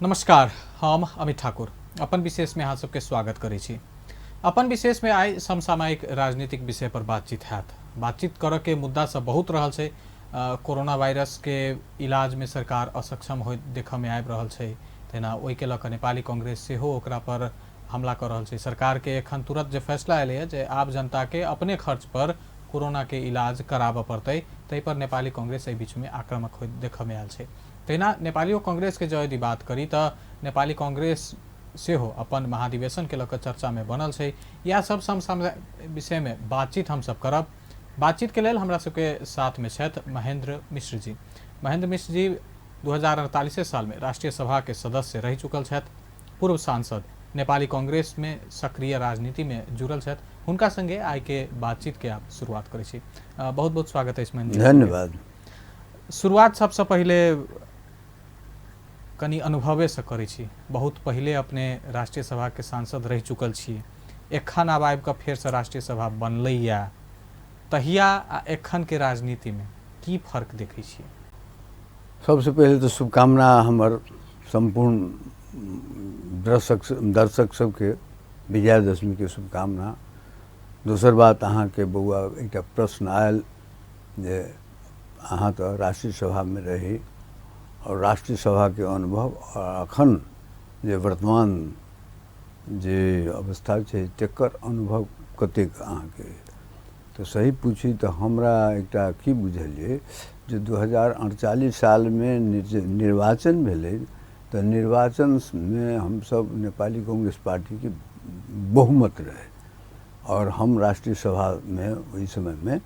नमस्कार, हम अमित ठाकुर अपन विशेष में अहाँ सबके स्वागत करै छी। अपन विशेष में आइ समसामयिक राजनीतिक विषय पर बातचीत हैत। बातचीत करऽ के मुद्दा सब बहुत रहल छै। कोरोना वायरस के इलाज में सरकार असक्षम हो देखऽ में आबि रहल छै, तेना ओहि के लऽ कऽ नेपाली कांग्रेस सेहो ओकरा पर हमला कर रहल छै। सरकार के एखन तुरंत जो फैसला एलै है जे आम जनता के अपने खर्च पर कोरोना के इलाज कराबऽ पड़तै, ताहि पर नेपाली कांग्रेस एहि बीच में आक्रामक हो देखऽ में आयल छै। तेना नेपाली कांग्रेस के जो यदि बात करी तो नेपाली कांग्रेस सेहो अपन महाधिवेशन के लऽ चर्चा में बनल छै। यह सब समसामयिक विषय में बातचीत हम सब करब। बातचीत के लेल हमरा सबके साथ में छथि महेंद्र मिश्र जी। महेंद्र मिश्र जी 2048 साल में राष्ट्रीय सभा के सदस्य रह चुकल छथि, पूर्व सांसद, नेपाली कांग्रेस में सक्रिय राजनीति में जुड़ल छथि। हुनका संगे आइ के बातचीत के आप शुरुआत करै छी। बहुत बहुत स्वागत है इसमें। धन्यवाद। शुरुआत सबसे पहले कनी अनुभवे से करै छी। बहुत पहले अपने राष्ट्रीय सभा के सांसद रह चुकल छी, एखन आब आबि कऽ फेर से राष्ट्रीय सभा बनलैया, तहिया आ एखन के राजनीति में की फर्क देखै छी? सबसे पहले तो शुभकामना हमर संपूर्ण दर्शक सबके विजयादशमी के शुभकामना। दोसर बात, अहाँ के बउआ एक प्रश्न आयल जे अहाँ तो राष्ट्रीय सभा में रही और राष्ट्रीय सभा के अनुभव और अखन जे वर्तमान जे अवस्था छै तेकर अनुभव कतेक अहाँ के, तो सही पूछी तो हमरा एकटा की बुझलिए जे 2048 साल में निर्वाचन भेलै, तो निर्वाचन में हम सब नेपाली कांग्रेस पार्टी के बहुमत रहे और हम राष्ट्रीय सभा में वही समय में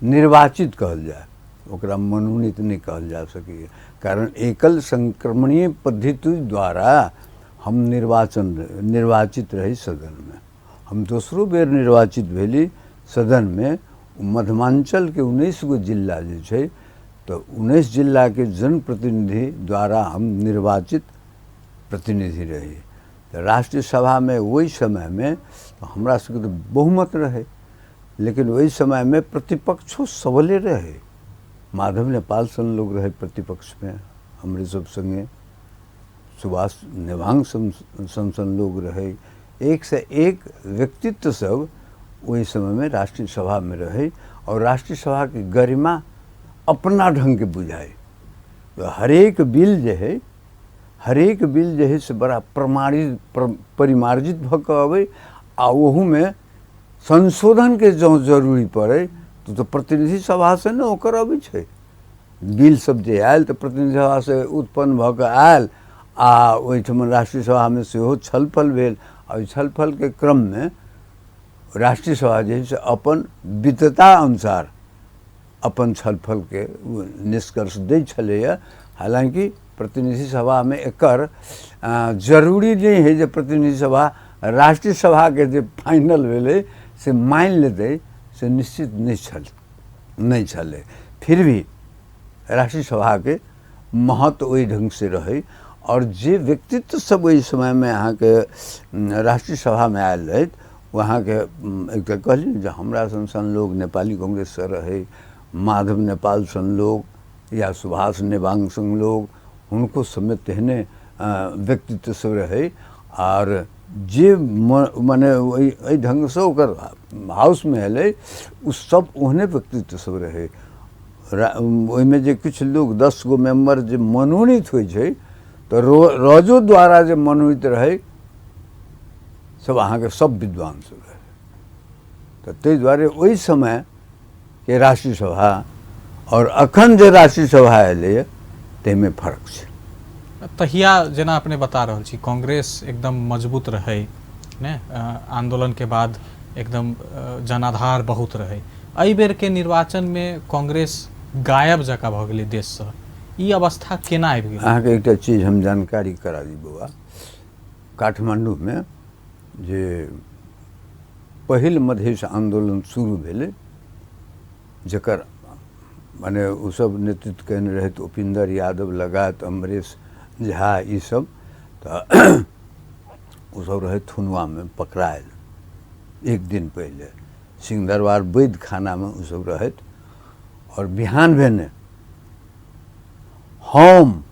निर्वाचित कहल जाए, ओकरा मनोनीत नहीं कहल जा सके, कारण एकल संक्रमणीय पद्धति द्वारा हम निर्वाचित रही सदन में। हम दोसरो बेर निर्वाचित भेली सदन में। मध्यमांचल के 19 गो जिला जे छै, तो 19 जिला के जनप्रतिनिधि द्वारा हम निर्वाचित प्रतिनिधि रही। तो राष्ट्रीय सभा में वही समय में तो हमरा सबके तो बहुमत रहे, लेकिन वही समय में प्रतिपक्षो सबले रहे। माधव नेपाल सन लोग रहे प्रतिपक्ष में, हमरे सब संगे सुभाष नेवांग सन लोग रहे। एक से एक व्यक्तित्व सब वही समय में राष्ट्रीय सभा में रहे और राष्ट्रीय सभा की गरिमा अपना ढंग के बुझाए। तो हरेक बिल जे है से बड़ा परिमार्जित भक अबै आ ओहू में संशोधन के जो जरूरी पड़े तो प्रतिनिधि सभा से न ओकर अबै छै। बिल सब जे आयल तो प्रतिनिधि सभा से उत्पन्न भक आयल आ ओहिठाम राष्ट्रीय सभा में सेहो छलफल भेल। और छलफल के क्रम में राष्ट्रीय सभा जे है अपन विद्वता अनुसार अपन छलफल के निष्कर्ष दै छलैया। हालांकि प्रतिनिधि सभा में एकर जरूरी नहीं है जे प्रतिनिधि सभा राष्ट्रीय सभा के जे फाइनल भेलै से मान लेते, से निश्चित नहीं छले। फिर भी राष्ट्रीय सभा के महत्व वही ढंग से रहे और जे व्यक्तित्व सब वही समय में अहाँ के राष्ट्रीय सभा में आयल रहे, वहाँ के एक कहली जो हमरा सन लोग नेपाली कांग्रेस से रहे, माधव नेपाल सन लोग या सुभाष नेवांग सन लोग, उनको समेत तेहने व्यक्तित्व सब रहे। और जे माने वही ढंग से ओकर हाउस में एले उस सब ओहने व्यक्तित्व सब रहे। में जे कुछ लोग 10 गो मेंबर जे मनोनीत हो छै, तो राजो द्वारा जे मनोनीत रहे सब अहाँ के सब विद्वान सब रहे। तो ते द्वारे वही समय के राष्ट्रीय सभा और अखन जे राष्ट्रीय सभा एले तेमे फर्क छै। तहिया जेना अपने बता रहल छी कांग्रेस एकदम मजबूत रहे ने, आंदोलन के बाद एकदम जनाधार बहुत रहे। एहि बेर के निर्वाचन में कांग्रेस गायब जका भ गेलै देश से, ई अवस्था केना आबि गेलै? अहाँ के एकटा चीज हम जानकारी करा दी बउआ। काठमांडू में जे पहिल मधेश आंदोलन शुरू भेलै, जकर माने उ सब नेतृत्व केने रहे उपिंदर यादव लगायत अमरेश झा, ई सब तो उ सब रहे थुनवा में पकड़ायल। एक दिन पहले सिंहदरबार वैद खाना में उ सब रहे और बिहान भेने हम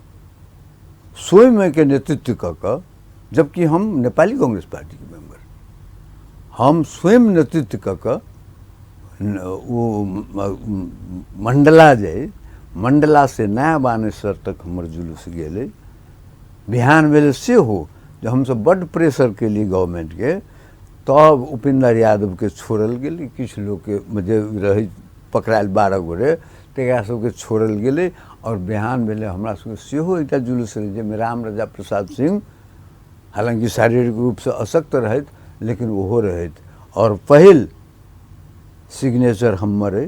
स्वयं के नेतृत्व कऽ जबकि हम नेपाली कांग्रेस पार्टी के मेंबर हम स्वयं नेतृत्व कऽ वो मंडला जाए मंडला से नया बानेश्वर तक हमर जुलूस गेले बिहान भेले से हो जो हम सब बड़ प्रेशर के लिए गवर्नमेंट के तब उपेंद्र यादव के छोड़ल गेले किछु लोग के मुझे रही पकड़ायल 12 गोरे तकरा सबके छोड़ल गेले और बिहान भेले हमरा सबके सेहो एकटा जुलूस रहे जे राम राजा प्रसाद सिंह हालांकि शारीरिक रूप से अशक्त रहत लेकिन ओहो रहत और पहिल सिग्नेचर हमर है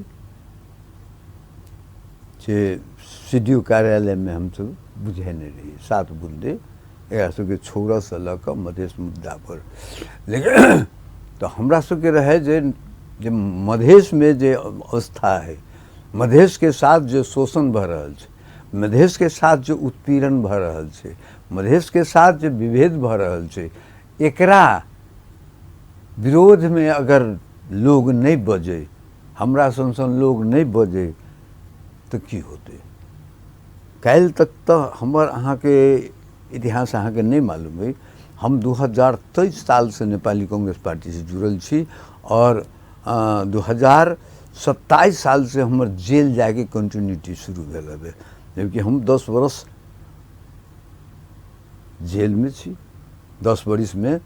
जे सीडीओ कार्यालय में हम सब बुझे नहीं रही 7 बूंदे एकरा सबके छोड़ा से लऽ कऽ मधेश मुद्दा पर लेकिन तो हमरा सबके रहे जे मधेश में जे अवस्था है मधेश के साथ जो शोषण भऽ रहल छै मधेश के साथ जो उत्पीड़न भऽ रहल छै मधेश के साथ जो विभेद भऽ रहल छै एकरा विरोध में अगर लोग नहीं बजे हमरा सन लोग नहीं बजे तो की होते काल्हि तक तो हमर अहाँ के इतिहास अहाँ के नहीं मालूम है हम 2023 साल से नेपाली कांग्रेस पार्टी से जुड़ल छी और 2027 साल से हमर जेल जाके कंटिन्यूटी शुरू भेल है जबकि हम 10 वर्ष जेल में छी 10 बरिस में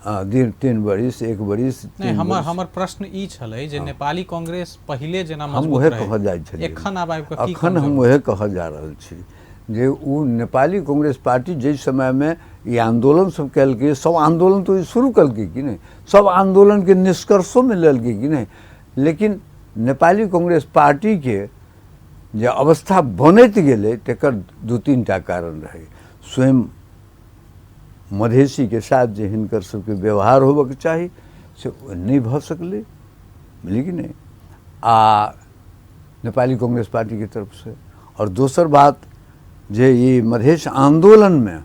3 बरिस 1 बरिस नहीं हमर प्रश्न ई छलै जे नेपाली कांग्रेस पहिले जेना हम मजबूत वह रहे कह जाय छलिए एखन आब आबि कऽ की अखन हम वह कह जा रहल छी जे उ नेपाली कांग्रेस पार्टी जे समय में ये आंदोलन सब कलके सब आंदोलन तो शुरू कलके कि नहीं सब आंदोलन के निष्कर्षों में ललके कि नहीं लेकिन नेपाली कांग्रेस पार्टी के जे अवस्था बनैत गेलै तकर 2-3 टा कारण रहे स्वयं मधेसी के साथ जे हिनकर सबके व्यवहार होबक चाही से नहीं भऽ सकलै लेकिन नहीं नेपाली कांग्रेस पार्टी की तरफ से और दोसर बात जे ये मधेश आंदोलन में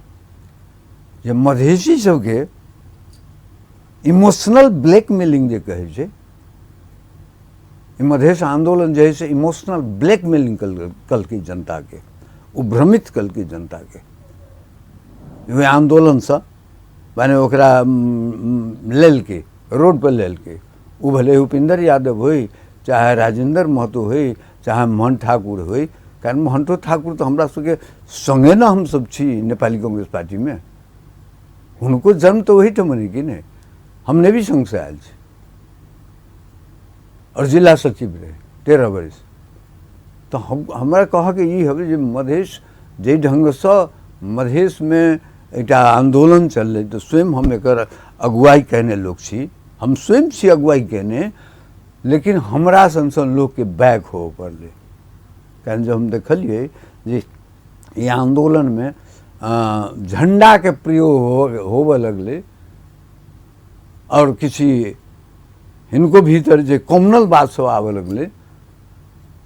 जे मधेसी सबके इमोशनल ब्लैकमेलिंग जे कहै छै मधेश आंदोलन जे है से इमोशनल ब्लैकमेलिंग कलके जनता के भ्रमित कलके जनता के वे आंदोलन से माने ओकरा लेलके रोड पर लेलके उ भले उपेंद्र यादव होई चाहे राजेंद्र महतो होई चाहे मोहन ठाकुर होई कारण मोहन ठाकुर तो हमरा सबके संगे ना हम सब छी नेपाली कांग्रेस पार्टी में उनको जन्म तो वही ठमनी कि नहीं हमने भी संघ से आयल छी और जिला सचिव रहे 13 बरिस तो हमरा कह के ई हवे जे मधेश जे ढंग से मधेश में एकटा आंदोलन चल तो स्वयं हम एकर अगुवाई कहने लोग छी हम स्वयं छी अगुवाई कहने लेकिन हमरा सन लोग के बैक हो पड़ले कारण जब हम देखलिए जे ये आंदोलन में झंडा के प्रयोग होबे लगले और किसी इनको भीतर जे कॉमनल बात सब आवे लगले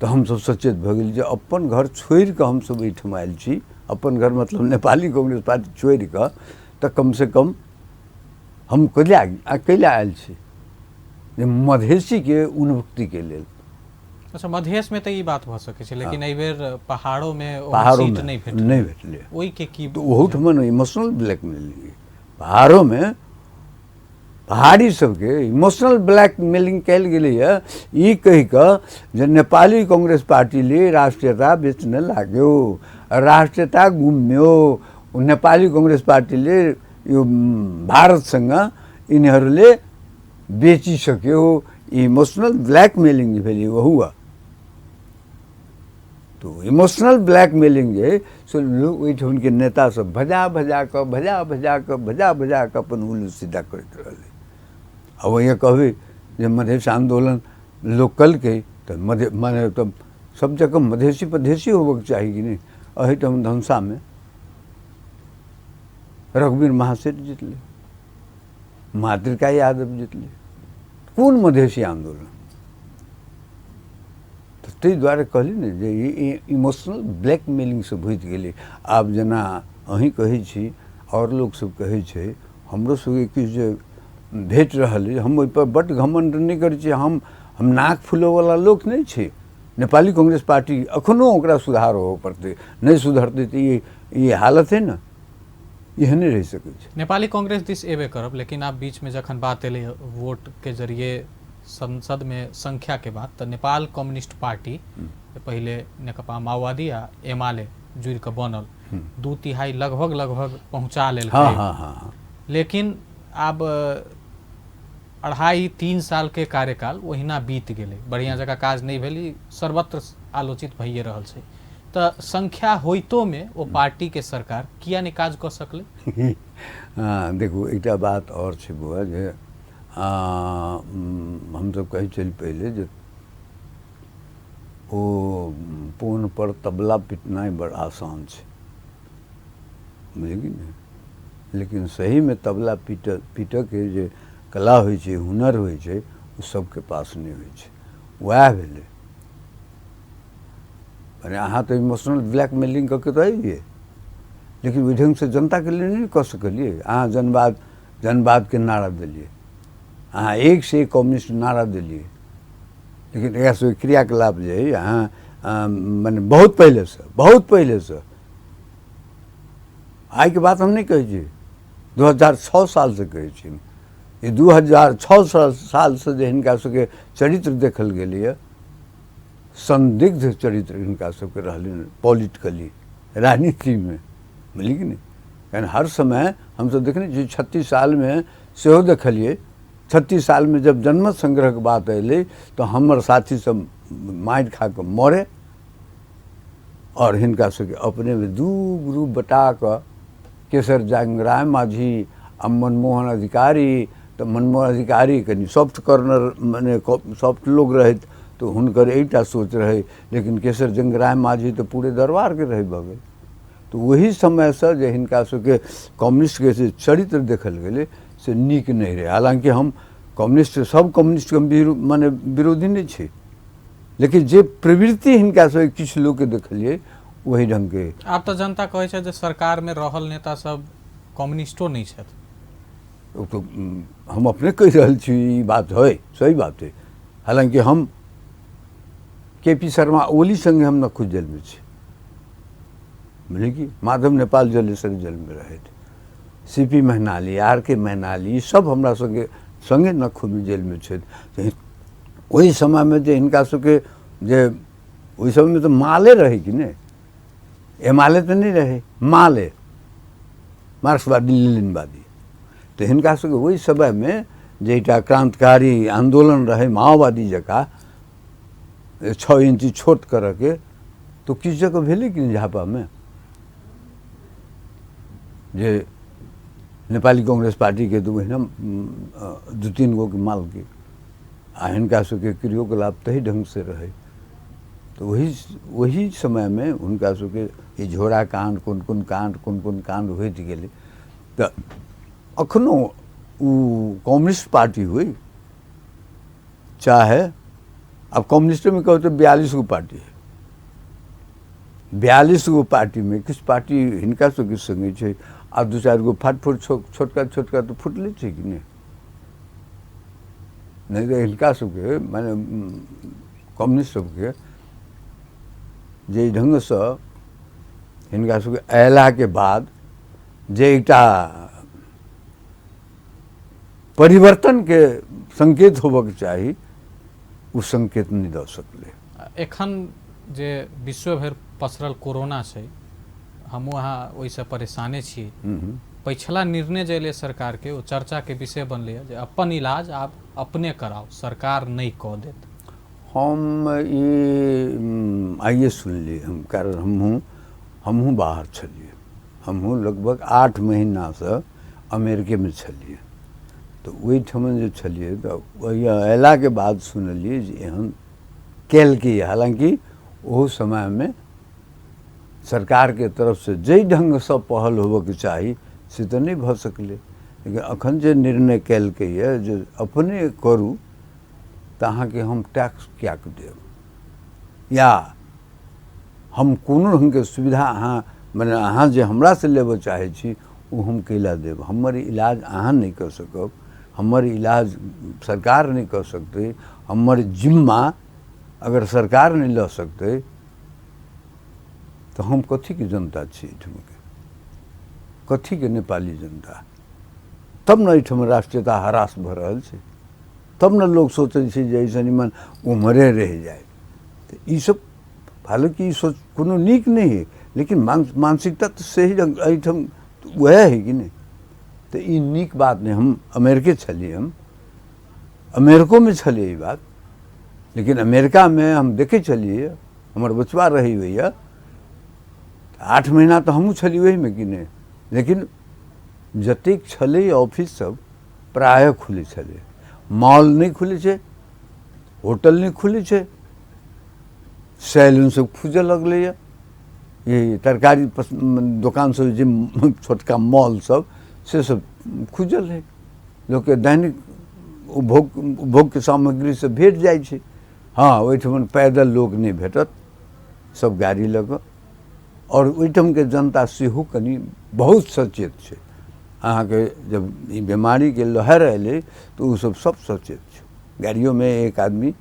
तो हम सब सचेत भ गेल जे अपन घर छोड़ के हम सब एठम आयल छी अपन घर मतलब नेपाली कांग्रेस पार्टी छोड़ के तो कम से कम हम कैला आयल छी जे मधेसी के उन्मुक्ति के लेल अच्छा मधेश में तो ये बात भ सके छै लेकिन एहि बेर पहाड़ों में सीट नहीं भेटले ओई के की तो ओहू ठमन इमोशनल ब्लैकमेलिंग पहाड़ों में पहाड़ी सबके इमोशनल ब्लैकमेलिंग कल गेलै है ई कहि कऽ जे नेपाली कांग्रेस पार्टी ले राष्ट्रीयता बेच्न लाग्यो राष्ट्रीयता गुम्यो नेपाली कांग्रेस पार्टी ले यो भारतसँग यिनीहरूले बेचिसक्यो इमोशनल ब्लैकमेलिंग भेल हुआ तो इमोशनल ब्लैकमेलिंग जे सो लोग ओहिठाम के नेता सब भजा भजा के अपन उल्लू सीधा करैत रहले अब वही कहबे जे मधेश आंदोलन लोकल के तो माने तो सब जगह मधेसी पधेसी होबक चाही कि नहीं अहिठाम धनसा में रघुवीर महासेठ जीतले मातृका यादव जीतले कौन मधेसी आंदोलन तो ताहि दुआरे कहली ने जे ई इमोशनल ब्लैकमेलिंग से भूत गेलै आब जेना अहीं कहै छी और लोग सब कहै छै हमरो सबके किछु जे भेट रहल है हम ओहि पर बड़ घमंड नहीं करै छी हम नाक फूलो वाला लोग नहीं छी नेपाली कांग्रेस पार्टी अखनो ओकरा सुधार हो पड़ते नहीं सुधरते तो ये ये हालत है ना, यह नहीं रह सकै छै। नेपाली कांग्रेस दिस एबे करब, लेकिन आप बीच में जखन बात एले वोट के जरिए संसद में संख्या के बात, तो नेपाल कम्युनिस्ट पार्टी पहले नेकपा माओवादी आ एमाले जुड़ के बनल 2/3 लगभग पहुंचा लेल। हाँ हाँ हाँ हाँ। लेकिन अब 2.5-3 साल के कार्यकाल ओहिना बीत गेलै, बढ़िया जगह काज नहीं भेली, सर्वत्र आलोचित भइए रहल छै। तो संख्या होइतो में वो पार्टी के सरकार किया नहीं काज कर सकले? हाँ देखो, एक बात और छै बुआ जे हम सब कही चल पहले जो वो पोन पर तबला पिटना बड़ आसान है, बुझलिए ने, लेकिन सही में तबला पीट के जे कला हो हुनर हो सबके पास नहीं हो। वह भेले माने अहाँ तो इमोशनल ब्लैकमेलिंग करके तो आइए, लेकिन ओहि ढंग से जनता के लिए नहीं कर सकलिए। अहाँ जनवाद के नारा दिलिए, अहाँ एक से एक कम्युनिस्ट नारा दिलिए, लेकिन एक क्रियाकलाप जो है अहाँ माने बहुत पहले से आई के बात हम नहीं कहे 2006 साल से कहे, ये 2006 साल से जो हिनका सबके चरित्र देखल गेलिए, संदिग्ध चरित्र हिनका सबके रहले पॉलिटिकली राजनीति में, बुझलिए कि नहीं। यानी हर समय हम सब देखने जो 36 साल में सेहो देखलिए, 36 साल में जब जनमत संग्रह के बात अल तो हमर साथी सब माइट खा के मरे, और हिनका सबके अपने में दू ग्रुप बटा के केसर जंगराय माझी आ मनमोहन अधिकारी, तो मनमोहन अधिकारी कनी सॉफ्ट कॉर्नर माने सॉफ्ट लोग रहे तो हुनकर एकटा सोच रहे, लेकिन केसर जंगराय माझी तो पूरे दरबार के रहे भगे। तो वही समय से जो हिनका सबके कम्युनिस्ट के से चरित्र देखल गए से नीक नहीं रहे। हालांकि हम कम्युनिस्ट सब कम्युनिस्ट के माने विरोधी नहीं छे, लेकिन जे प्रवृत्ति हिनका सब किछु लोग के देखलिए वही ढंग के। आप तो जनता कहे छे जे सरकार में रहल नेता सब कम्युनिस्टो नहीं छे, तो हम अपने कह रहा छी, बात है, सही बात है। हालांकि हम KP शर्मा ओली संगे हम न खुद जेल में छे, बोले कि माधव नेपाल जलेश्वर जेल में रहे थे, CP महनाली, RK महनाली सब हमरा संगे न खुद जेल में छे। वही समय में जो इनका सबके जे वही समय में तो माले रहे कि ने, एमाले तो नहीं रहे, माले मार्क्सवादी लेनिनवादी। तो हिनका सबके वही समय में जेटा क्रांतिकारी आंदोलन रहे माओवादी जका 6 इंची छोट कर के, तो किस जगह भेले कि झापा में जे नेपाली कांग्रेस पार्टी के तो वही ना 2-3 गो के माल के आ हिनका सबके क्रियाकलाप तही ढंग से रहे। तो वही समय में उनका सबके ये झोड़ा कांड कौन कौन कांड होइत गेले। तो अखनो कम्युनिस्ट पार्टी हुई, चाहे अब कम्युनिस्ट में कहो तो 42 गो पार्टी है, 42 गो पार्टी में किस पार्टी हिनका सबके संगे छे आ 2-4 गो फाटफुट छोटका तो फुटले छे कि नहीं तो हिनका सबके माने कम्युनिस्ट सबके जे ढंग से हिनका सबके अयला के बाद जे एकटा परिवर्तन के संकेत होबक चाहिए उ संकेत नहीं दे सकले। एखन जे विश्व भर पसरल कोरोना से हम वहाँ वैसे परेशाने छी। पिछला निर्णय जे ले सरकार के वो चर्चा के विषय बनले जे अपन इलाज आप अपने कराओ, सरकार नहीं कह देत। हम ये आइए सुन लिए, हम कारण हमहूँ बाहर छलिए, हमहूँ लगभग 8 महीना से अमेरिके में छलिए। तो वही ठमन जो छलिए तो वही अयला के बाद सुनलिए जे एहन कैल की। हालांकि वो समय में सरकार के तरफ से जे ढंग से पहल होबे के चाही से तो नहीं भ सकले, लेकिन अखन जे निर्णय कैल के ये जो अपने करू तो अहाँ के हम टैक्स क्या देव या हम कोनो ढंग के सुविधा अहाँ माने अहाँ जे हमरा से लेबे चाहे छी वो हम कैला देव। हमर इलाज अहाँ नहीं कर सकब, हमर इलाज सरकार नहीं कर सकते, हमर जिम्मा अगर सरकार नहीं ले सकते तो हम कथी की जनता छी ठुमके। कथी के नेपाली जनता, तब न एहिठाम राष्ट्रीयता हरास भऽ रहल छै, तब न लोग सोचै छै जे ऐसे निमन उम्हरे रह जाए। तो ई सब हालांकि ई सोच कोनो नीक नहीं है, लेकिन मानसिकता तो सही एहिठाम वह है कि नहीं। तो ई नीक बात नहीं। हम अमेरिके छलिए, हम अमेरिको में छलिए ई बात, लेकिन अमेरिका में हम देखे छलिए, हमार बचवा रही हुई है 8 महीना तो हमहूँ छलिए वही में कि नहीं। लेकिन जतेक छलै ऑफिस सब प्राय खुले छलै, मॉल नहीं खुले छे, होटल नहीं खुले छे, सैलून सब खुजे लगलै है, ये तरकारी दुकान सब जे छोटका मॉल सब से सब खुजल है। लोग के दैनिक उपभोग के सामग्री से भेट जाइ छै। हाँ, ओहिठाम पैदल लोग नहीं भेटत, सब गाड़ी लऽ कऽ। और ओहिठाम के जनता सेहो कनि बहुत सचेत छै। अहाँके जब ई बीमारी के लहर अयलै तो उ सब सचेत छै। गाड़ियों में एक आदमी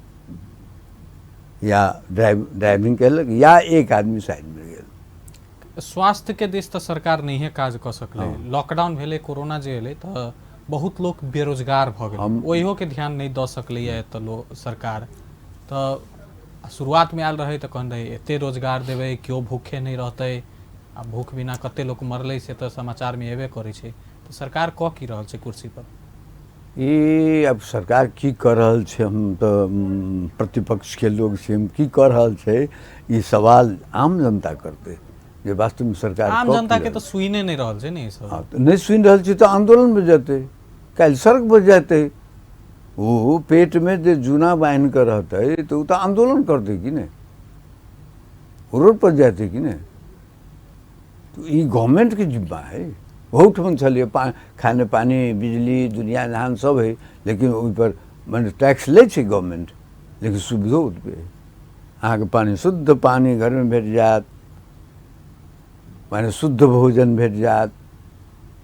या ड्राइविंग कयलक या एक आदमी साइड में गेल। स्वास्थ्य के दिस तो सरकार नहीं काज कऽ सकलै। लॉकडाउन भेलै, कोरोना जे एलै तो बहुत लोग बेरोजगार भऽ गेल, ओहियो के ध्यान नहीं दऽ सकलैए तो सरकार। तो शुरुआत में आयल रहे तो कहने रहे एते रोजगार देवे, क्यों भूखे नहीं रहते, आ भूख बिना कते लोग मरले से तो समाचार में एबे करे छै। तो सरकार कऽ की रहल छै कुर्सी पर? ये अब सरकार की कर रहल छै, हम तो प्रतिपक्ष के लोग छी, हम की कर रहल छै ये सवाल आम जनता करते। जे वास्तव में सरकार आम जनता के तो सुने नहीं रहल छै ने सब। तो नहीं सुन रहल छै तो आंदोलन में जेते, कल सड़क पर जेते। वो पेट में जो जूना बांध कर रहते तो तो आंदोलन करते कि नहीं, रोड पर जाते कि नहीं। तो ये गवर्नमेंट के जिम्मा है। बहुत मन चलिए खाने पानी बिजली दुनिया जहान सब है, लेकिन उस पर मैंने टैक्स ले छे गवर्नमेंट, लेकिन सुविधा पे अहाँ के पानी शुद्ध पानी घर में भेट जात, माने शुद्ध भोजन भेट जात,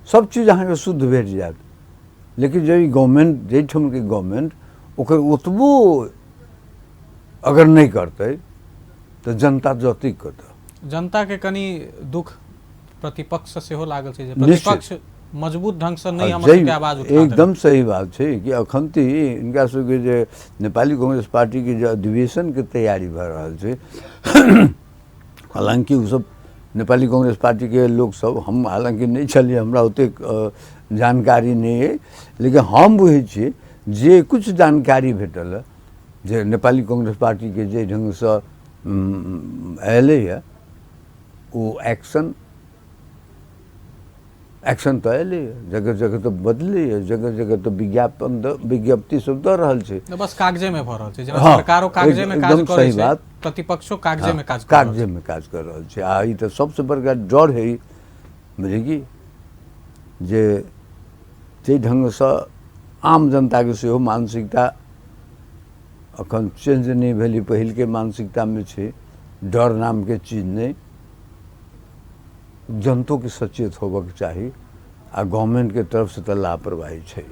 सब चीज अहाँ के शुद्ध भेट जात। लेकिन जब गवर्नमेंट जेठम के गवर्नमेंट ओकर ओतबो अगर नहीं करते तो जनता जति करता। जनता के कनी दुख प्रतिपक्ष से हो लागल छै, प्रतिपक्ष मजबूत ढंग से नहीं हमर के आवाज उठा। एकदम सही बात है कि अखन ती इनका सबके जे नेपाली कांग्रेस पार्टी के जो अधिवेशन के तैयारी भऽ रहल छै, हालांकि वो सब नेपाली कांग्रेस पार्टी के लोग सब, हम हालांकि नहीं छलिए, हमरा ओते जानकारी नहीं है, लेकिन हम बुझे छियै जे कुछ जानकारी भेटल जे नेपाली कांग्रेस पार्टी के जे ढंग से अयलै है वो एक्शन तो अयलै है, जगह जगह तो बदलै है, जगह जगह तो विज्ञप्ति सब दऽ रहल छै। बस कागजे में भऽ रहल छै, जेना सरकारो कागजे में काज करै छै, प्रतिपक्षो कागजे में काज कर रहल छै। आ ई तो सबसे बड़का डर है बुझे जे ढंग से आम जनता के सेहो मानसिकता अखन चेंज नहीं भेली, पहिल के मानसिकता में छै डर नाम के चीज नहीं। जनतो के सचेत होबक चाहिए, आ गवर्नमेंट के तरफ से तो लापरवाही छै।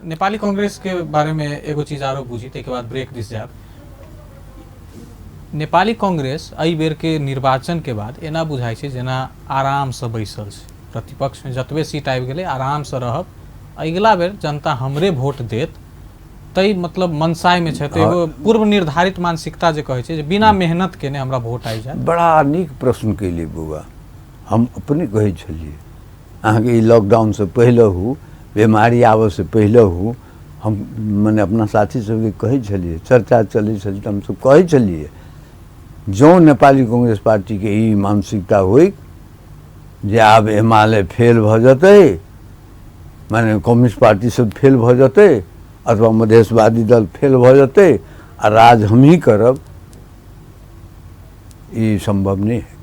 नेपाली कांग्रेस के बारे में एगो चीज आरो बुझी, ते के बाद ब्रेक दिस जाब। नेपाली कांग्रेस एहि बेर के निर्वाचन के बाद एना बुझाई छै जेना आराम से बैसल छै, प्रतिपक्ष में जतबे सीट आबि गेलै आराम से रहब, अगिला बेर जनता हमरे वोट देत, तई मतलब मनसाय में छै। तो एगो पूर्व निर्धारित मानसिकता जे कहै छै जे बिना मेहनत केने हमरा वोट आबि जाय। बड़ा नीक प्रश्न कैली बउआ। हम अपने कहै छलिए अहाँ के लॉकडाउन से पहले हो, बीमारी आवे से पहले हो, हम मैंने अपना साथी सबके कहै छलिए, चर्चा चलै छलै तऽ हम सब कहै छलिए जो नेपाली कांग्रेस पार्टी के ई मानसिकता होई जे आब एमाले फेल भऽ जेतै, माने कम्युनिस्ट पार्टी सब फेल भऽ जेतै, अथवा मधेशवादी दल फेल भऽ जेतै आ राज हम ही करब, ई संभव नहीं है।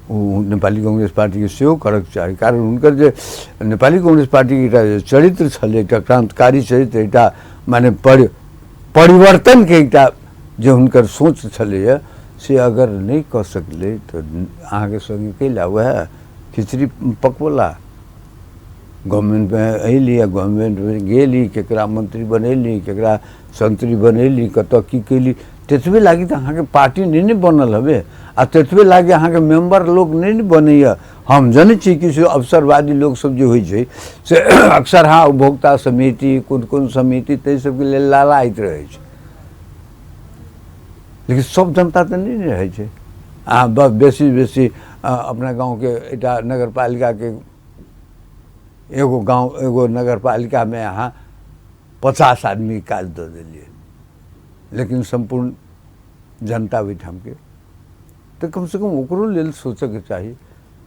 वो नेपाली कांग्रेस पार्टी के सेहो करक चाही, कारण हुनकर जे नेपाली कांग्रेस पार्टी के एकटा चरित्र छलै, एकटा क्रांतिकारी चरित्र, एकटा माने परिवर्तन के एकटा जे हुनकर सोच छलैया से अगर नहीं कऽ सकलै तो अहाँ के संगे कैला वह खिचड़ी पकवला। गवर्नमेंट में अयली, गवर्नमेंट में गेली, केकरा मंत्री बनैली, केकरा संतरी बनैली, कतऽ की कैली, तेतबे लागी तो अहाँ के पार्टी नहीं बनल हवे आ तेतबे लागी अहाँ के मेंबर लोग नहीं बनैया। हम जनै छी किछु अवसरवादी लोग सब जे होइ छै से अक्सर हाँ उपभोक्ता समिति कोन समिति ताहि सबके लेल लालायित रहै छै, लेकिन सब जनता तो नहीं रहे छै। बस बेसी अपना गाँव के एटा नगर पालिका के एगो नगर पालिका में अहाँ 50 आदमी के काज दे दिलिए, लेकिन संपूर्ण जनता ओहिठाम के तो कम से कम ओकरो लेल सोचे के चाहिए।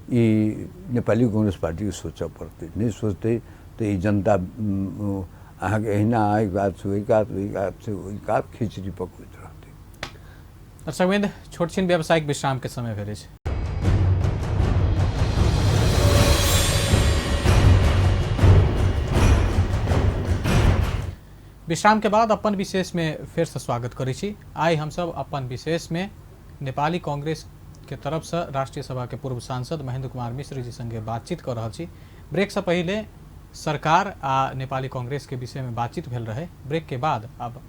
ई नेपाली कांग्रेस पार्टी के सोचे पड़ते, नहीं सोचते तो ई जनता अहाँ के अहिना एक बात से ओहि कात खिचड़ी पकबैत रहते। दर्शक बिंद छोट छीन व्यावसायिक विश्राम के समय भेलै छै। विश्राम के बाद अपन विशेष में फिर से स्वागत करै छी। आई हम सब अपन विशेष में नेपाली कांग्रेस के तरफ से राष्ट्रीय सभा के पूर्व सांसद महेंद्र कुमार मिश्र जी संगे बातचीत कर रहा छी। ब्रेक से पहले सरकार आ नेपाली कांग्रेस के विषय में बातचीत भेल रहे। ब्रेक के बाद अब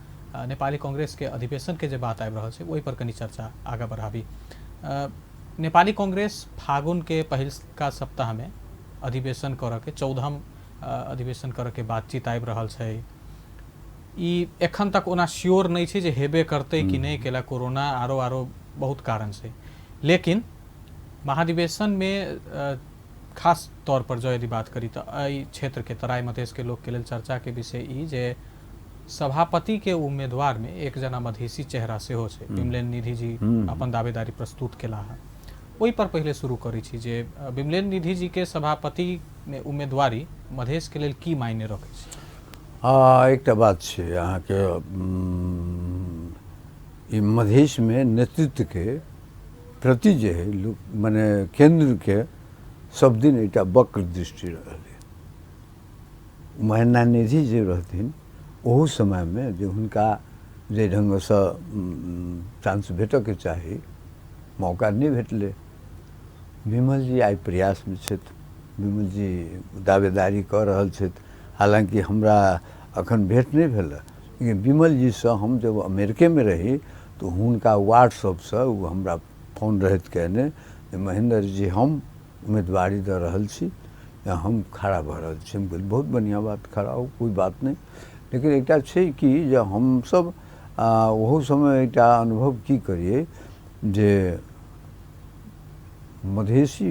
नेपाली कांग्रेस के अधिवेशन के जे बात आबि रहल छै ओहि पर कनी चर्चा आगे बढ़ाबी। नेपाली कांग्रेस फागुन के पहिलका सप्ताह में अधिवेशन करऽ के 14हम अधिवेशन करऽ के बातचीत आबि रहल छै। ई एखन तक ओना श्योर नहीं छै जे हेबे करते कि नहीं केला, कोरोना आरो बहुत कारण से। लेकिन महाधिवेशन में खास तौर पर जो यदि बात करी तो एहि क्षेत्र के तराई मधेश के लोग के लेल चर्चा के विषय ई जे सभापति के उम्मीदवार में एक जना मधेसी चेहरा सेहो छै। विमलेन निधि जी अपन दावेदारी प्रस्तुत केला है। ओहि पर पहले शुरू करी छी जे विमलेन निधि जी के सभापति में उम्मीदवारी मधेश के लेल की मायने रखै छै। एक बात है अहाँ के मधेश में नेतृत्व के प्रति जे है लोग माने केंद्र के सब दिन एक वक्र दृष्टि रहे। महेंद्र निधि जे रहथिन ओहू समय में जो हुनका जे ढंग से चांस भेटऽ के चाही मौका नहीं भेटले। विमल जी आई प्रयास में छथि, विमल जी दावेदारी कर रहल छथि। हालांकि हमरा अखन भेंट नहीं भेल, लेकिन विमल जी से हम जब अमेरिके में रही तो हुनका व्हाट्सअप से वो हमरा फोन रहत कहने महेंद्र जी हम उम्मीदवारी दे रहल छी या हम खड़ा भऽ रहल छी। हम कहलिए बहुत बढ़िया बात, खड़ा हो कोई बात नहीं। लेकिन एकटा छै कि जे हम सब ओहो समय एकटा अनुभव की करिए जे मधेसी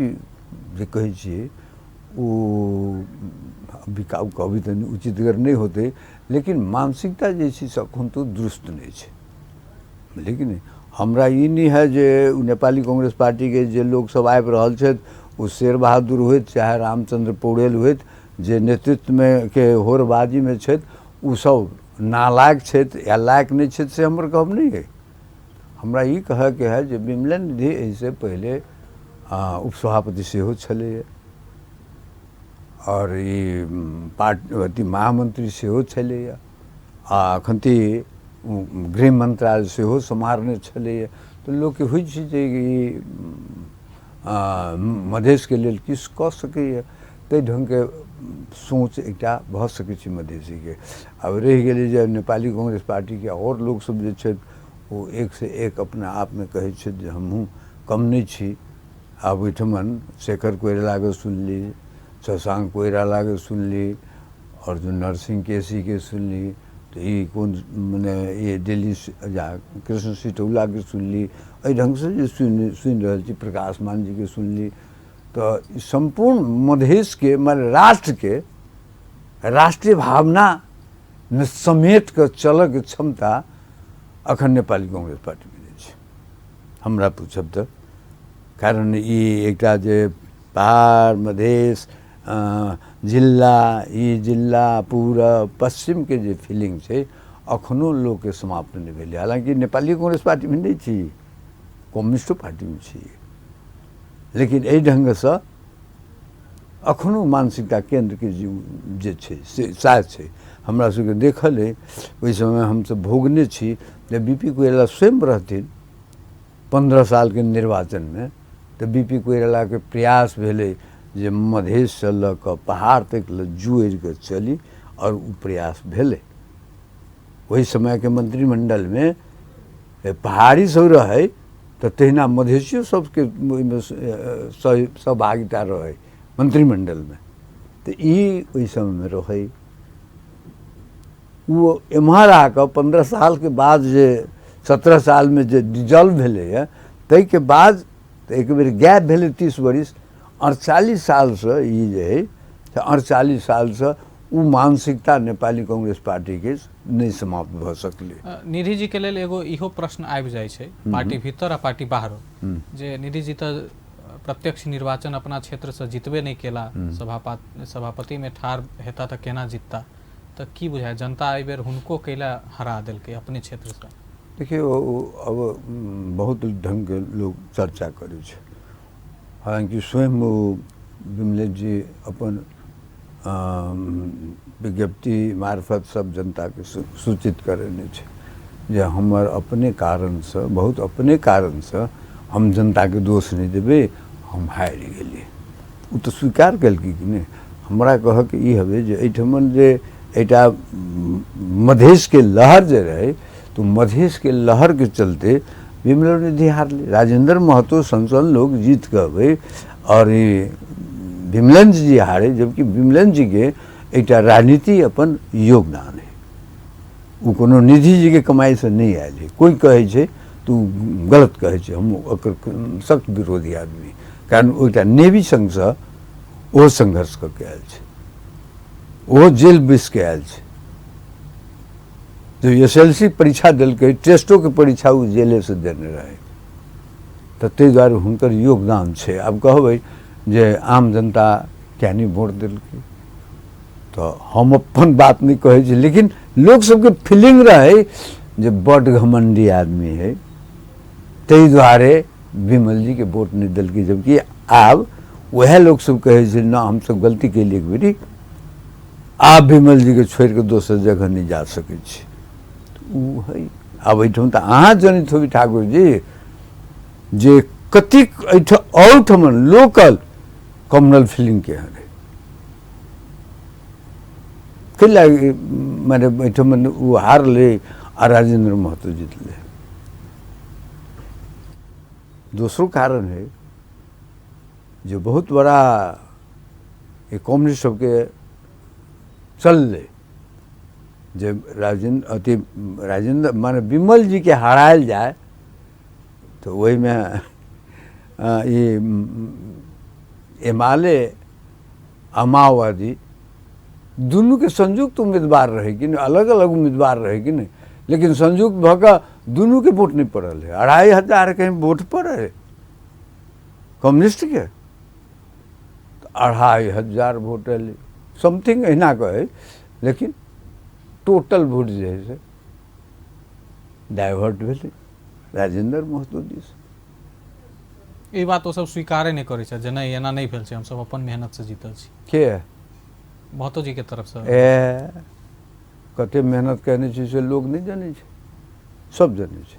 जे कहै छियै वो बिकाऊ कभी तो उचित अगर नहीं होते, लेकिन मानसिकता जे छै से अखन तो दुरुस्त नहीं छै। लेकिन हमरा ई नहीं है जे नेपाली कांग्रेस पार्टी के जे लोग सब आबि रहल छथि वो शेर बहादुर होइत चाहे रामचंद्र पौड़ेल होइत जे नेतृत्व में के होरबाजी में छथि वो सब नालायक छथि या लायक नहीं छथि, से हमर कहब नहीं है। हमरा ई कहे के है जे विमलेन निधि एहिसे पहले उपसभापति सेहो छलैए और ई पार्टी महामंत्री सेहो छलैए आ अखन ती गृह मंत्रालय सेहो सम्हारने छलैए। तो लोग के होइ छै जे ई मधेश के लेल किछु कऽ सकैए, ताहि ढंग के सोच एकटा भऽ सकै छै मधेसी के। अब रहि गेलै जे नेपाली कांग्रेस पार्टी के और लोग सब जे छथि वो एक से एक अपना आप में कहै छथि जे हमहूँ कम नहीं छी। आब ओहिठमन शेखर कोइराला के सुनली, शशांक कोइराला के सुनली, अर्जुन नरसिंह केसी के सुनली, तो ये कौन मैंने ये दिल्ली कृष्ण सिटौला के सुनली, एहि ढंग से जो सुन रहा छी प्रकाश मान जी के सुनली। तो संपूर्ण मधेश के माने राष्ट्र के राष्ट्रीय भावना में समेट कर चलऽ के क्षमता अखन नेपाली कांग्रेस पार्टी में नहीं छै। हमरा पूछब तो कारण ई एकटा जे पहाड़ मधेश जिला पूरा पश्चिम के जे फीलिंग छै अखनो लोग के समाप्त नहीं भेलै। हालांकि नेपाली कांग्रेस पार्टी में नहीं छी, कम्युनिस्टो पार्टी में छी, लेकिन एहि ढंग से अखनो मानसिकता केंद्र के जे छै से शायद छै। हमरा सबके देखल है ओहि समय हम सब भोगने छी जब बीपी कोइराला स्वयं रहथिन 15 साल के निर्वाचन में, तो बीपी कोइराला के प्रयास भेलै जे मधेश से लऽ कऽ पहाड़ तक जोड़ के चली और वो प्रयास भेलै। वही समय के मंत्रिमंडल में पहाड़ी सब रहे तो तहिना मधेसियो सबके ओहिमे सहभागिता रहे मंत्रिमंडल में, तो ई ओहि समय में रहे। वो एम्हर आके 15 साल के बाद जे 17 साल में जे डिजॉल्व भेलै तै के बाद एक बेर गैप भेलै 30 वर्ष, 48 साल से ई जे है 48 साल से उ मानसिकता नेपाली कांग्रेस पार्टी के नहीं समाप्त भ सकलै। निधि जी के लेल एगो इहो प्रश्न आबि जाइ छै पार्टी भीतर आ पार्टी बाहर, जे निधि जी तऽ प्रत्यक्ष निर्वाचन अपना क्षेत्र से जितबे नहीं केला, सभापति में ठार हेता तऽ केना जितता, तऽ की बुझाय जनता एहि बेर हुनको कैला हरा देलकै अपने क्षेत्र से? देखिए अब बहुत ढंग के लोग चर्चा करे छै, हालांकि स्वयं वो विमलेश जी अपन विज्ञप्ति मार्फत सब जनता के सूचित करेने छै जे हमर अपने कारण से, बहुत अपने कारण से हम जनता के दोष नहीं देबे, हम हारि गेलिए। वो तो स्वीकार कलकै कि नहीं। हमरा कह के ई हवे जे एठमन जे एटा मधेश के लहर जे रहे, तो मधेश के लहर के चलते विमल निधि हारले, राजेंद्र महतो संसन लोग जीत के अबे और विमलन जी हारे, जबकि विमलन जी के एक राजनीति अपन योगदान है, वो कोनो निधि जी के कमाई से नहीं आयल है। कोई कहे छे तू गलत कहे छे, हम ओकर सख्त विरोधी आदमी, कारण ओटा नेवी संघ से ओ संघर्ष करके आयल छे, वो जेल बिस के आयल छे, जो एसएलसी परीक्षा दिलकै, टेस्टो के परीक्षा वो जेले से देने रहे, तो ते द्वारे हुनकर योगदान छे। अब कहबै जे आम जनता क्या नहीं वोट दिलकै, तो हम अपन बात नहीं कहे छे, लेकिन लोग सबके फीलिंग रहे जे बड़ घमंडी आदमी है, ते द्वारे विमल जी के वोट नहीं दिलकै, जबकि आब वह लोग सब कहे छे ना हम सब गलती के लिए बेटी, आप विमल जी के छोड़ के दोसर जगह नहीं जा सके छी। तो है अब एठम तो अहाँ जनित होबी ठाकुर जी जे कतिक और ठमन लोकल कम्युनल फीलिंग के हैं कैला माने एठमन वो हार ले और राजेंद्र महतो जीत ले। दूसरो कारण है जो बहुत बड़ा ये कम्युनिस्ट सबके चल ले, जब राजेंद्र माने विमल जी के हरायल जाए तो वही में ये एमाले माओवादी दोनों के संयुक्त उम्मीदवार रहे कि नहीं, अलग अलग उम्मीदवार रहे कि नहीं, लेकिन संयुक्त भका दोनों के वोट नहीं पड़ल है, 2500 कहीं वोट पड़े है कम्युनिस्ट के, तो 2500 वोट समथिंग अहिना कहे, लेकिन टोटल वोट जे है से डाइवर्ट भेले राजेंद्र महतो दिस। ई बात तो सब स्वीकारे नहीं करे छै जे नहीं एना नहीं भेल छै, हम सब अपन मेहनत से जीतल छी। के महतो जी के तरफ से कते मेहनत करने छी से लोग नहीं जाने छे, सब जाने छे।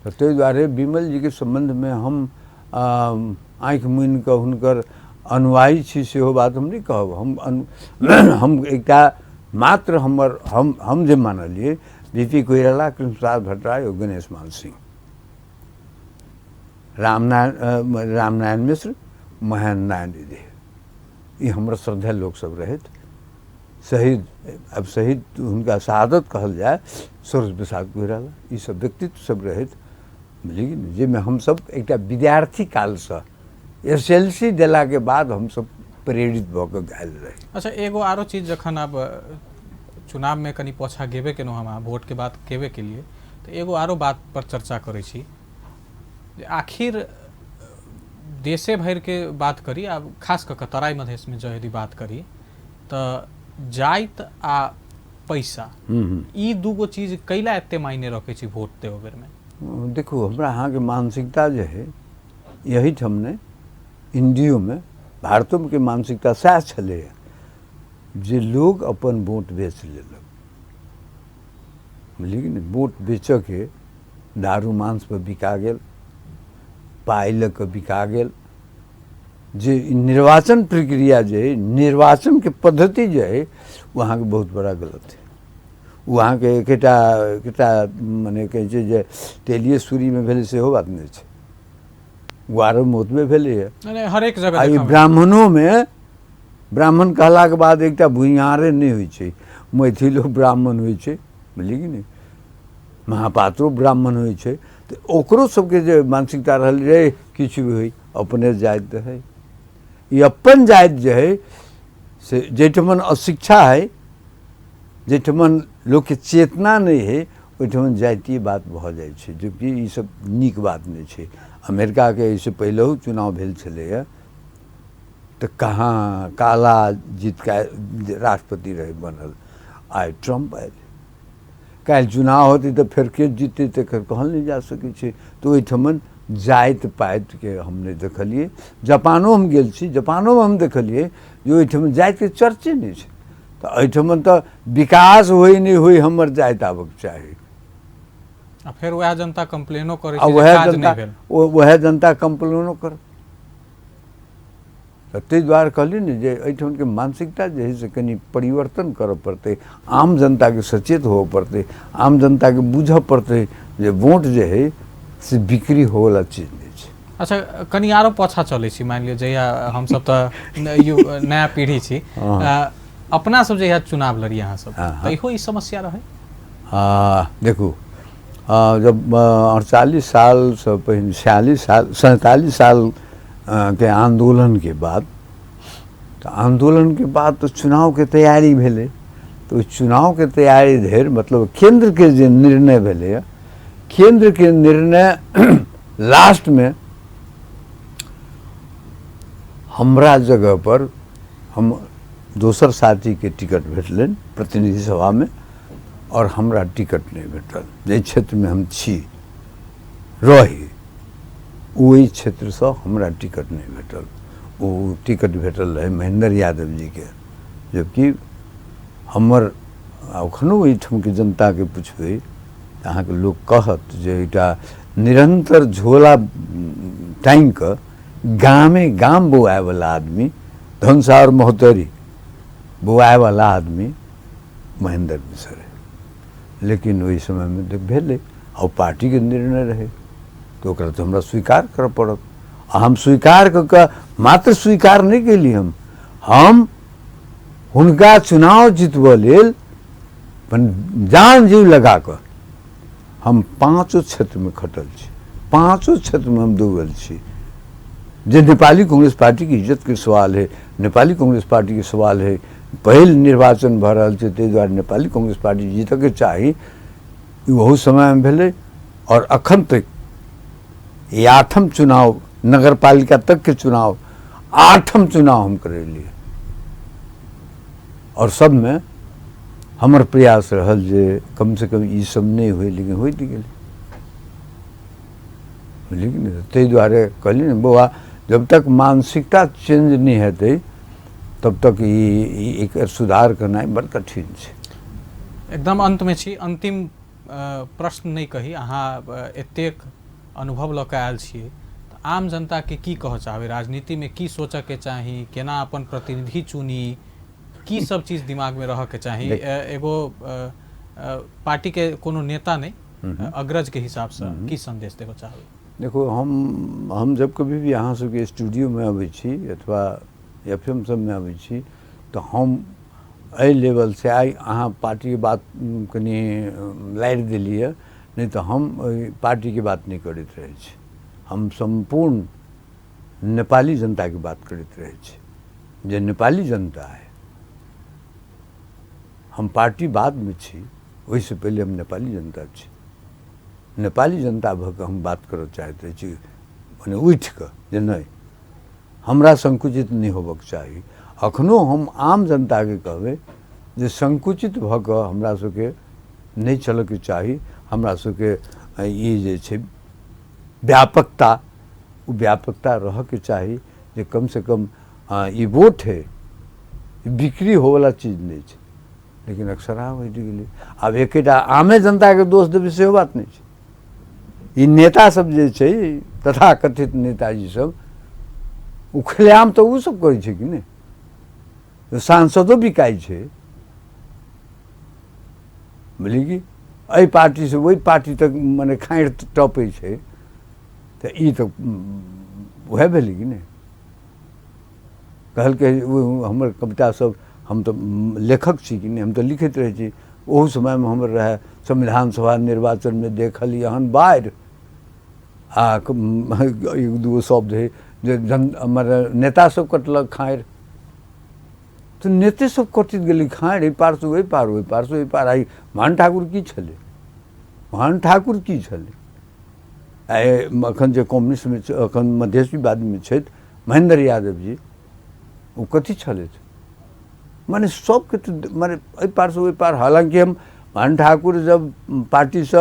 तो ते द्वारे विमल जी के संबंध में हम आँख मुनि के हुनकर अनुयायी छी सेहो बात हम नहीं कहब। हम एकटा मात्र हम जे मानलिए बीपी कोइराला, कृष्ण प्रसाद भट्टराय और गणेश मान सिंह, रामनारायण मिश्र, महेंद्र नारायण दे, ये हमारा श्रद्धा लोग सब रहे। शहीद अब शहीद उनका शहादत कहल जाए सूर्य प्रसाद कोइराला, ये सब व्यक्तित्व सब रहे। लेकिन जे में हम सब एक विद्यार्थी काल से एसएलसी दिला के बाद हम सब प्रेरित भऽ गए रहे। अच्छा एगो आरो चीज जखन अब चुनाव में कनी पोछा गेबे केनो हम वोट के बात केबे के लिए, तो एगो आरो बात पर चर्चा करे छी, आखिर देशे भर के बात करी, अब खास कर तराई मधेश में जो यदि बात करी तो जाइत आ पैसा ई दूगो चीज कैला एते मायने रखे छी वोट देवे बेर में? देखो हमरा अहाँ के मानसिकता जो है यही हमने इंडियो में भारतों के मानसिकता सह छले जे लोग अपन वोट बेच लेलक, लेकिन वोट बेच के दारू मांस पर बिका गेल, पाई ल के बिका गेल। जे निर्वाचन प्रक्रिया जो है, निर्वाचन के पद्धति जो है वहाँ के बहुत बड़ा गलत है। वहाँ के एकटा मने कहै छै जे तेलिये सूरीमे भेलै सेहो बात नहि छै, ग्वारो मोतमे भेलैए। हरेक जगह आ ई देखऽ में। ब्राह्मणोमे ब्राह्मण कहलाके बाद एकटा भुइँहारे नहि होइ छै, मैथिलो ब्राह्मण होइ छै, बुझलियै कि नहि, महापात्रो ब्राह्मण होइ छै, तऽ ओकरो सबके जे मानसिकता रहल रे किछु भी होइ अपने जाति है, ई अपन जाति जे है से जाहिठमन अशिक्षा है, जाहिठमन लोकके चेतना नहीं है, ओहिठमन जातीय बात भऽ जाइ छै, जबकि ई सब नीक बात नहीं छै। अमेरिकाके एहिसँ पहिलहु चुनाव भेल छलैए तऽ कहाँ काला जीत के राष्ट्रपति रहे बनल, आइ ट्रम्प आयल, काल्हि चुनाव होतै तऽ फेर के जीतै तकर कहल नहीं जा सकै छै। तऽ ओहिठमन जाति पातिके हम नहीं देखलिए। जापानो हम गेल छी, जापानोमे हम देखलिए जे ओहिठमन जातिके चर्चे नहीं छै, तऽ एहिठमन तऽ विकास होइ नहीं होइ हमर जाति आबक चाही, आ फेर वएह जनता कंप्लेनो करे आ छै जे वएह काज जनता नहीं भेल। वएह जनता कंप्लेनो कर। तऽ ताहि दुआरे कहली ने जे एहिठाम के मानसिकता जे है से कनि परिवर्तन करऽ पड़तै, आम जनता के सचेत होबऽ पड़तै, आम जनता के बूझऽ पड़तै जे वोट जे है से बिक्री होवला चीज नहीं छै। अच्छा कनि आरो पाछा चलै छी, मान लिअ जहिया हमसब तऽ नया पीढ़ी छी, अपना सब जहिया चुनाव लड़ी अहाँ सब तऽ इहो ई समस्या रहे। देखू जब 48 साल से पहिने 46 साल 47 साल के आंदोलन के बाद, तो आंदोलन के बाद तो चुनाव के तैयारी भेले, तो चुनाव के तैयारी धरि मतलब केंद्र के जे निर्णय भेले, केंद्र के निर्णय लास्ट में हमरा जगह पर हम दोसर साथी के टिकट भेटलनि प्रतिनिधि सभा में, और हमरा टिकट नहीं भेटल। जे क्षेत्र में हम छी रही ओहि क्षेत्र से हमरा टिकट नहीं भेटल। वो टिकट भेटल रहे महेंद्र यादव जी के, जबकि हमर अखनो ओहिठाम के जनता के पुछबै अहाँ के लोग कहत जे एकटा निरंतर झोला टांग के गामे गाम बौआए वाला आदमी, धनसार महोत्तरी बौआए वाला आदमी महेंद्र मिश्र है। लेकिन वही समय में तो भेले और पार्टी के निर्णय रहे, तो ओकरा तो हमरा स्वीकार करऽ पड़त। हम स्वीकार कऽ मात्र स्वीकार नहीं केली, हम हुनका चुनाव जितबऽ लेल अपन जान जीव लगा कर हम 5 क्षेत्र में खटल छी, 5 क्षेत्र में हम दौड़ल छी। जे नेपाली कांग्रेस पार्टी की इज्जत के सवाल है, नेपाली कांग्रेस पार्टी के सवाल है, पहिल निर्वाचन भऽ रहल छै, ताहि दुआरे नेपाली कांग्रेस पार्टी जीतऽ के चाही, बहुत समय में भेलै। और अखन तक ये 8म चुनाव, नगर पालिका तक के चुनाव, 8म चुनाव हम करेलिए, और सब में हमर प्रयास रहल जे कम से कम ई सब नहीं हुए, लेकिन होइत गेलै। लेकिन ताहि दुआरे कहली ने बौआ, जब तक मानसिकता चेंज नहीं हेतै तब तक ई एकर सुधार करनाइ बड़ कठिन छै। एकदम अंत में छी, अंतिम प्रश्न नहीं कही, अहाँ एतेक अनुभव लऽ कऽ आयल छियै, तऽ आम जनता के की कहऽ चाहबै, राजनीति में की सोचऽ के चाही, केना अपन प्रतिनिधि चुनी, की सब चीज दिमाग में रहऽ के चाही, एगो पार्टी के कोनो नेता नहीं अग्रज के हिसाब से की संदेश देबऽ चाहबै? देखो हम जब कभी भी अहाँ सबके स्टूडियो में अबै छी अथवा FM सब में अबै छी, तो हम एहि लेवल से आइ अहाँ पार्टी के बात कनी लारि देलिए, नहीं तो हम पार्टी के बात नहीं करैत रहे छी, हम संपूर्ण नेपाली जनता के बात करैत रहे छी, जे नेपाली जनता है। हम पार्टी बाद में छी, ओहिसे पहले हम नेपाली जनता छी। नेपाली जनता भऽ कऽ हम बात करऽ चाहैत रहे छी, मने उठि कऽ जे नहीं हमरा संकुचित नहीं होबक चाही। अखनो हम आम जनता के कहबै जे संकुचित भऽ कऽ हमरा सबके नहीं चलऽ के चाही। हमरा सबके ई जे छै व्यापकता, ओ व्यापकता रहऽ के चाही, जे कम से कम ई वोट है बिक्री होवला चीज नहीं छै, लेकिन अक्सराह हटि गेलै। आब एकेटा आमे जनता के दोष देबै सेहो बात नहीं छै। ई नेता सब जे छै, तथा कथित नेताजी सब, ओ खुलेआम तो ओ सब करै छै कि नहीं, सांसदो बिकाई छै, बोली कि एहि पार्टी से वही पार्टी तक मने खाँड़ टपै छै तो ई तो वह भेलै कि नहीं। कहलकै हमर कविता सब हम तो लेखक छी कि नहीं, हम तो लिखित रहे छी। ओहू समय में हमर रहे संविधान सभा निर्वाचन में देखल एहन बाढ़ि आ एक दूगो शब्द है जे हमारे नेता सब कटलक खाँड़, तो नेते सब कटित गेली खाँड़, पार से ओहि पार, ओहि पार से ओहि पार। आई महान ठाकुर की छले, महान ठाकुर की छले। अखन जे कम्युनिस्ट में अखन मधेशवाद में छथि महेंद्र यादव जी, वो कथी छले, माने सबके तो माने एहि पार से ओहि पार। हालांकि हम महान ठाकुर जब पार्टी से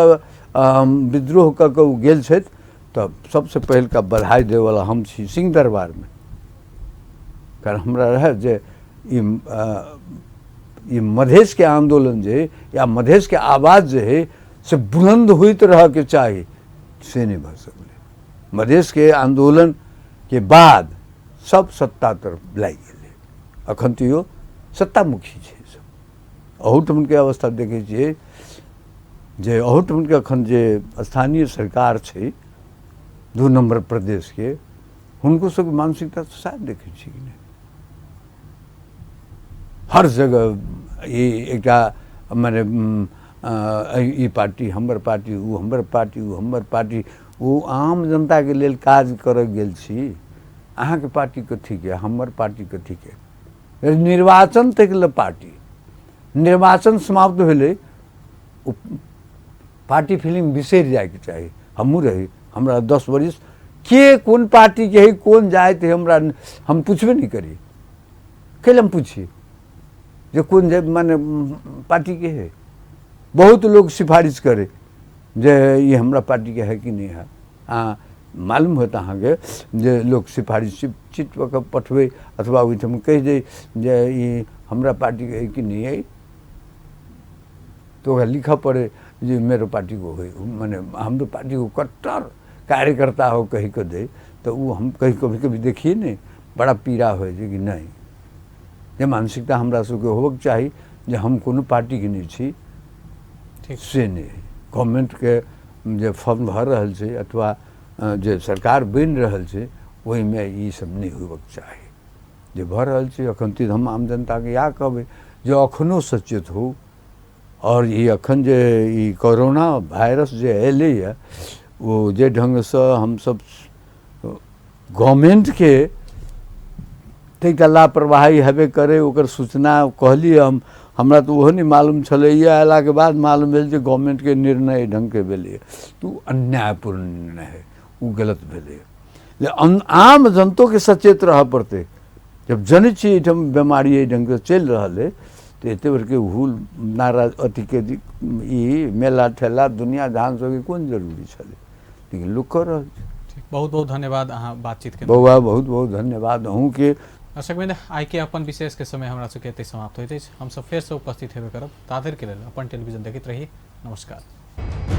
विद्रोह कऽ के गेल छथि तब सबसे पहिलका बधाई दे वाला हम छी सिंह दरबार में। कारण हमरा रहे जे ई मधेश के आंदोलन जे या मधेश के आवाज जे है से बुलंद होइत रह के चाही, से नहीं भऽ सकलै। मधेश के आंदोलन के बाद सब सत्ता तरफ लागि गेलै, अखन तो यो सत्तामुखी छै सब। अहूठमन के अवस्था देखै छियै जे अहूठमन के अखन जे स्थानीय सरकार छै 2 नंबर प्रदेश के, हुनको सबके मानसिकता तो शायद देखै छी कि नहीं। हर जगह ये एकटा माने ई पार्टी हमर पार्टी, वो हमर पार्टी, वो हमर पार्टी। वो आम जनता के लेल काज करऽ गेल छी। अहाँ के पार्टी कथी के, हमर पार्टी कथी के। निर्वाचन तक ले पार्टी, निर्वाचन समाप्त भेलै ओ पार्टी फिल्म बिसरि जाए के चाही। हमहूँ रही, हमरा 10 वर्ष के कौन पार्टी के है, कौन जात है, हमरा हम पूछबे नहीं करी। कैले हम पूछी जो कौन जाए माने पार्टी के है। बहुत लोग सिफारिश करे जे ये हमरा पार्टी के है कि नहीं है। मालूम होता अहाँ के जे लोग सिफारिश चिट के पठबे अथवा ओहिठाम कह दे जे ये हमरा पार्टी के है कि नहीं है, तो लिखा पड़े जे मेरो पार्टी को है, माने हाम्रो पार्टी को कट्टर कार्यकर्ता हो कही को दे, तो वो हम कहीं कभी कभी देखिए नहीं बड़ा पीड़ा हो कि नहीं। ये मानसिकता हमरा सबके होबक चाही जे हम कोनो पार्टी के नहीं छी, से नहीं। गवर्नमेंट के जे फॉर्म भर रहल छै अथवा जे सरकार बन रहल छै ओहि में ई सब नहीं होबक चाही। जे भर रहल छै अखन तक हम आम जनता के या कहबै जे अखनो सचेत हो। और ये अखन जे ई कोरोना वायरस जे एलै है, वो जे ढंग से हम सब गवर्नमेंट के तनिटा लापरवाही हेबे करे, ओकर सूचना कहलिए हम, हमरा तो ओहो नहीं मालूम छलै। ये अयला के बाद मालूम भेल जे गवर्नमेंट के निर्णय ढंग के भेलै, तो अन्यायपूर्ण निर्णय है, वो गलत भेलै। आम जनतो के सचेत रह पड़ते। जब जनै छी एहिठाम बीमारी एहि ढंग से चलि रहल है, तो एते बड़ के हुल नाराज अथी के ई मेला ठेला दुनिया जहान सबके कोन जरूरी छलै, लेकिन लोग कर रहल छै। बहुत बहुत धन्यवाद अहाँ बातचीत के। बौआ बहुत बहुत धन्यवाद अहूँ के। दर्शक बिंद आई के अपन विशेष के समय हमरा सबके एते समाप्त होइत अछि। हम सब फेर से उपस्थित हेबे करब, ताधर के लेल अपन टेलीविजन देखैत रही। नमस्कार।